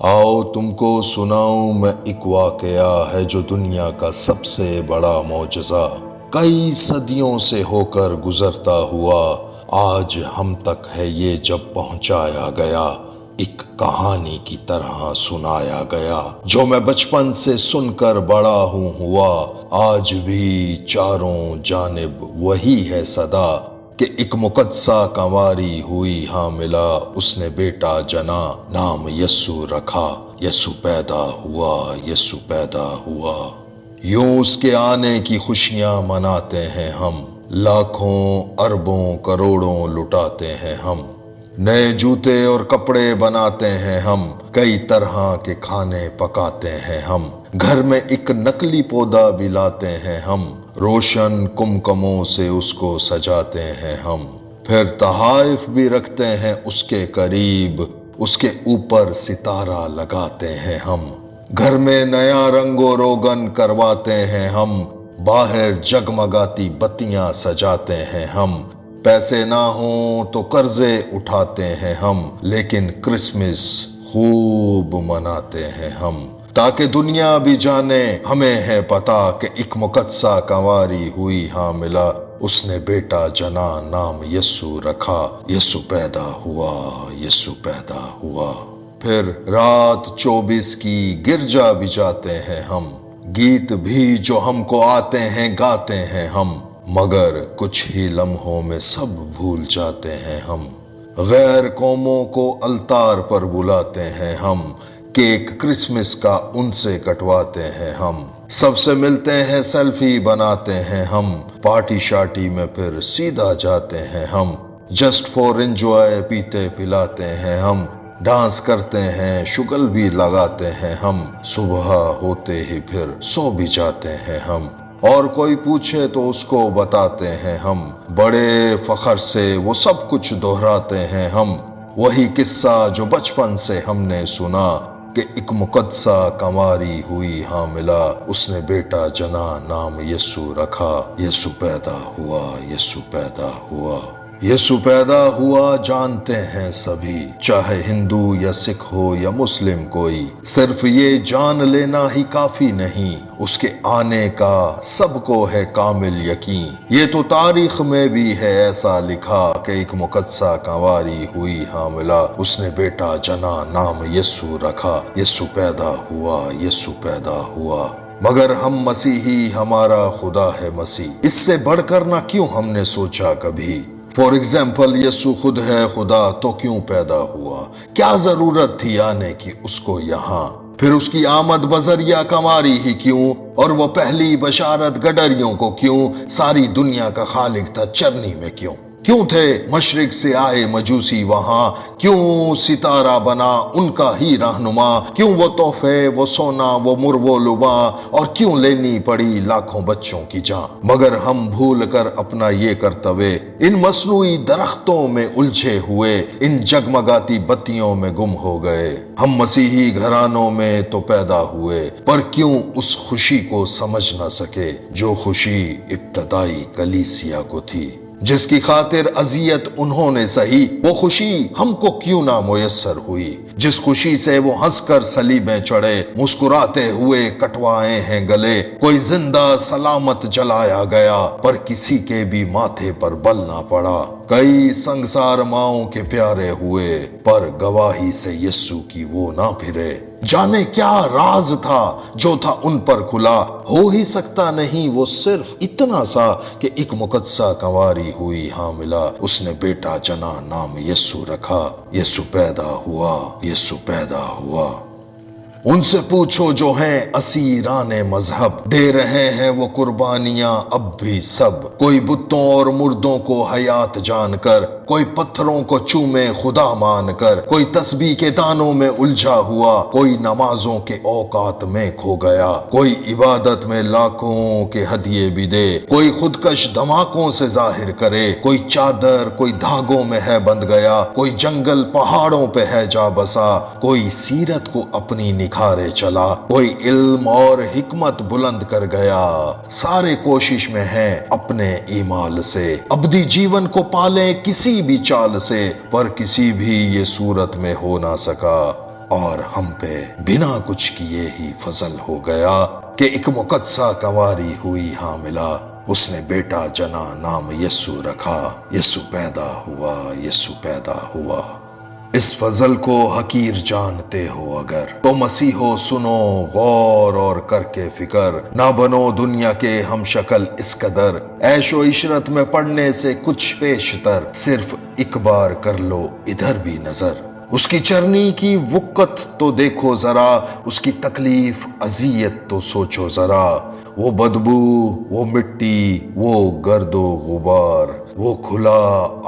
آؤ تم کو سناؤں میں ایک واقعہ ہے جو دنیا کا سب سے بڑا معجزہ کئی صدیوں سے ہو کر گزرتا ہوا آج ہم تک ہے یہ جب پہنچایا گیا، ایک کہانی کی طرح سنایا گیا جو میں بچپن سے سن کر بڑا ہوا۔ آج بھی چاروں جانب وہی ہے صدا کہ ایک مقدسہ کنواری ہوئی حاملہ، اس نے بیٹا جنا، نام یسوع رکھا، یسوع پیدا ہوا، یسوع پیدا ہوا۔ یوں اس کے آنے کی خوشیاں مناتے ہیں ہم، لاکھوں اربوں کروڑوں لٹاتے ہیں ہم، نئے جوتے اور کپڑے بناتے ہیں ہم، کئی طرح کے کھانے پکاتے ہیں ہم، گھر میں ایک نقلی پودا بھی لاتے ہیں ہم، روشن کمکموں سے اس کو سجاتے ہیں ہم، پھر تحائف بھی رکھتے ہیں اس کے قریب، اس کے اوپر ستارہ لگاتے ہیں ہم، گھر میں نیا رنگ و روگن کرواتے ہیں ہم، باہر جگمگاتی بتیاں سجاتے ہیں ہم، پیسے نہ ہوں تو قرضے اٹھاتے ہیں ہم، لیکن کرسمس خوب مناتے ہیں ہم، تاکہ دنیا بھی جانے ہمیں ہے پتا کہ ایک مقدسہ کنواری ہوئی حاملہ، اس نے بیٹا جنا، نام یسوع رکھا، یسوع پیدا ہوا، یسوع پیدا ہوا۔ پھر رات 24 کی گرجا بھی جاتے ہیں ہم، گیت بھی جو ہم کو آتے ہیں گاتے ہیں ہم، مگر کچھ ہی لمحوں میں سب بھول جاتے ہیں ہم، غیر قوموں کو التار پر بلاتے ہیں ہم، کیک کرسمس کا ان سے کٹواتے ہیں ہم، سب سے ملتے ہیں سیلفی بناتے ہیں ہم، پارٹی شارٹی میں پھر سیدھا جاتے ہیں ہم، جسٹ فار انجوائے پیتے پلاتے ہیں ہم، ڈانس کرتے ہیں شگل بھی لگاتے ہیں ہم، صبح ہوتے ہی پھر سو بھی جاتے ہیں ہم، اور کوئی پوچھے تو اس کو بتاتے ہیں ہم، بڑے فخر سے وہ سب کچھ دہراتے ہیں ہم، وہی قصہ جو بچپن سے ہم نے سنا کہ ایک مقدسہ کنواری ہوئی حاملہ، اس نے بیٹا جنا، نام یسوع رکھا، یسوع پیدا ہوا، یسوع پیدا ہوا۔ یسوع پیدا ہوا جانتے ہیں سبھی، چاہے ہندو یا سکھ ہو یا مسلم کوئی، صرف یہ جان لینا ہی کافی نہیں، اس کے آنے کا سب کو ہے کامل یقین۔ یہ تو تاریخ میں بھی ہے ایسا لکھا کہ ایک مقدسہ کنواری ہوئی حاملہ، اس نے بیٹا جنا، نام یسوع رکھا، یسوع پیدا ہوا، یسوع پیدا ہوا۔ مگر ہم مسیحی، ہمارا خدا ہے مسیح، اس سے بڑھ کر نہ کیوں ہم نے سوچا کبھی؟ فار ایگزامپل یسوع خود ہے خدا تو کیوں پیدا ہوا؟ کیا ضرورت تھی آنے کی اس کو یہاں؟ پھر اس کی آمد بذریعہ کنواری ہی کیوں؟ اور وہ پہلی بشارت گڈریوں کو کیوں؟ ساری دنیا کا خالق تھا چرنی میں کیوں تھے مشرق سے آئے مجوسی وہاں؟ کیوں ستارہ بنا ان کا ہی رہنما؟ کیوں وہ تحفے، وہ سونا، وہ مرو لبا، اور کیوں لینی پڑی لاکھوں بچوں کی جان؟ مگر ہم بھول کر اپنا یہ کرتوے ان مصنوعی درختوں میں الجھے ہوئے، ان جگمگاتی بتیوں میں گم ہو گئے۔ ہم مسیحی گھرانوں میں تو پیدا ہوئے، پر کیوں اس خوشی کو سمجھ نہ سکے جو خوشی ابتدائی کلیسیا کو تھی، جس کی خاطر اذیت انہوں نے سہی؟ وہ خوشی ہم کو کیوں نہ میسر ہوئی؟ جس خوشی سے وہ ہنس کر صلیبیں چڑھے، مسکراتے ہوئے کٹوائے ہیں گلے، کوئی زندہ سلامت جلایا گیا، پر کسی کے بھی ماتھے پر بل نہ پڑا، کئی سنگسار ماؤں کے پیارے ہوئے، پر گواہی سے یسوع کی وہ نہ پھرے۔ جانے کیا راز تھا جو تھا ان پر کھلا؟ ہو ہی سکتا نہیں وہ صرف اتنا سا کہ ایک مقدسہ کنواری ہوئی حاملہ، اس نے بیٹا جنا، نام یسوع رکھا، یسوع پیدا ہوا، یسوع پیدا ہوا۔ ان سے پوچھو جو ہیں اسیران مذہب، دے رہے ہیں وہ قربانیاں اب بھی سب، کوئی بتوں اور مردوں کو حیات جان کر، کوئی پتھروں کو چومے خدا مان کر، کوئی تسبیح کے دانوں میں الجھا ہوا، کوئی نمازوں کے اوقات میں کھو گیا، کوئی عبادت میں لاکھوں کے ہدیے بھی دے، کوئی خودکش دھماکوں سے ظاہر کرے، کوئی چادر کوئی دھاگوں میں ہے بند گیا، کوئی جنگل پہاڑوں پہ ہے جا بسا، کوئی سیرت کو اپنی نکھارے چلا، کوئی علم اور حکمت بلند کر گیا، سارے کوشش میں ہیں اپنے ایمال سے ابدی جیون کو پالیں کسی بھی چال سے، پر کسی بھی یہ صورت میں ہو نہ سکا۔ اور ہم پہ بنا کچھ کیے ہی فضل ہو گیا کہ ایک مقدسہ کنواری ہوئی حاملہ، اس نے بیٹا جنا نام یسوع رکھا، یسوع پیدا ہوا، یسوع پیدا ہوا۔ اس فضل کو حقیر جانتے ہو اگر تو مسیحو سنو غور اور کر کے فکر، نہ بنو دنیا کے ہم شکل اس قدر، عیش و عشرت میں پڑنے سے کچھ پیشتر، صرف ایک بار کر لو ادھر بھی نظر، اس کی چرنی کی وقت تو دیکھو ذرا، اس کی تکلیف اذیت تو سوچو ذرا، وہ بدبو، وہ مٹی، وہ گرد و غبار، وہ کھلا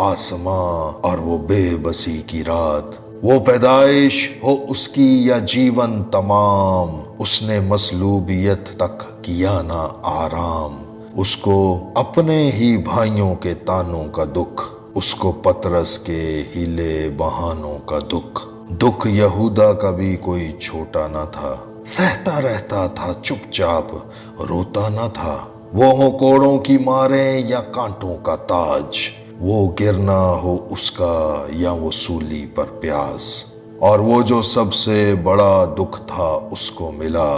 آسماں اور وہ بے بسی کی رات، وہ پیدائش ہو اس کی یا جیون تمام، اس نے مصلوبیت تک کیا نہ آرام، اس کو اپنے ہی بھائیوں کے تانوں کا دکھ، اس کو پترس کے ہیلے بہانوں کا دکھ، دکھ یہودا کا بھی کوئی چھوٹا نہ تھا، سہتا رہتا تھا چپ چاپ، روتا نہ تھا، وہ ہو کوڑوں کی ماریں یا کانٹوں کا تاج، وہ گرنا ہو اس کا یا وہ سولی پر پیاس، اور وہ جو سب سے بڑا دکھ تھا اس کو ملا،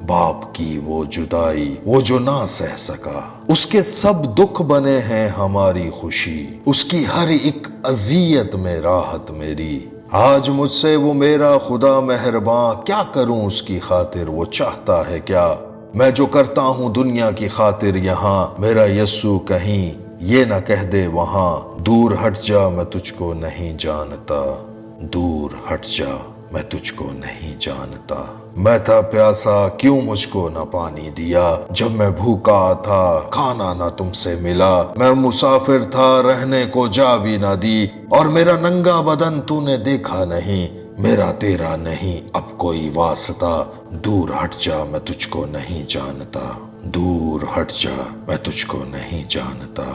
باپ کی وہ جدائی، وہ جو نہ سہ سکا، اس کے سب دکھ بنے ہیں ہماری خوشی، اس کی ہر ایک اذیت میں راحت میری، آج مجھ سے وہ میرا خدا مہرباں، کیا کروں اس کی خاطر، وہ چاہتا ہے کیا، میں جو کرتا ہوں دنیا کی خاطر یہاں، میرا یسوع کہیں یہ نہ کہہ دے وہاں، دور ہٹ جا میں تجھ کو نہیں جانتا، دور ہٹ جا میں تجھ کو نہیں جانتا، میں تھا پیاسا کیوں مجھ کو نہ پانی دیا، جب میں بھوکا تھا کھانا نہ تم سے ملا، میں مسافر تھا رہنے کو جا بھی نہ دی، اور میرا ننگا بدن تو نے دیکھا نہیں، میرا تیرا نہیں اب کوئی واسطہ، دور ہٹ جا میں تجھ کو نہیں جانتا، دور ہٹ جا میں تجھ کو نہیں جانتا۔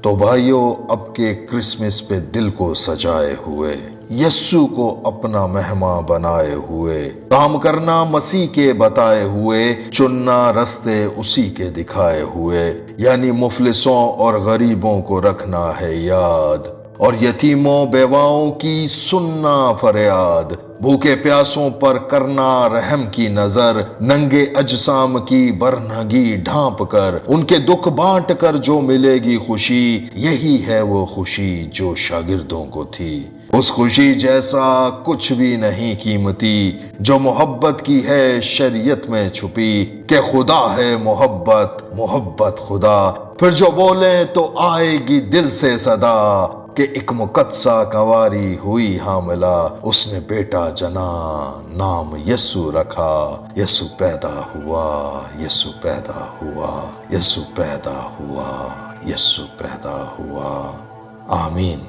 تو بھائیو، اب کے کرسمس پہ دل کو سجائے ہوئے، یسوع کو اپنا مہمان بنائے ہوئے، کام کرنا مسیح کے بتائے ہوئے، چننا رستے اسی کے دکھائے ہوئے، یعنی مفلسوں اور غریبوں کو رکھنا ہے یاد، اور یتیموں بیواؤں کی سننا فریاد، بھوکے پیاسوں پر کرنا رحم کی نظر، ننگے اجسام کی برہنگی ڈھانپ کر، ان کے دکھ بانٹ کر جو ملے گی خوشی، یہی ہے وہ خوشی جو شاگردوں کو تھی، اس خوشی جیسا کچھ بھی نہیں قیمتی، جو محبت کی ہے شریعت میں چھپی، کہ خدا ہے محبت، محبت خدا، پھر جو بولیں تو آئے گی دل سے صدا، کہ ایک مقدسہ کنواری ہوئی حاملہ، اس نے بیٹا جنا نام یسوع رکھا، یسوع پیدا ہوا، یسوع پیدا ہوا، یسوع پیدا ہوا، یسوع پیدا ہوا، آمین۔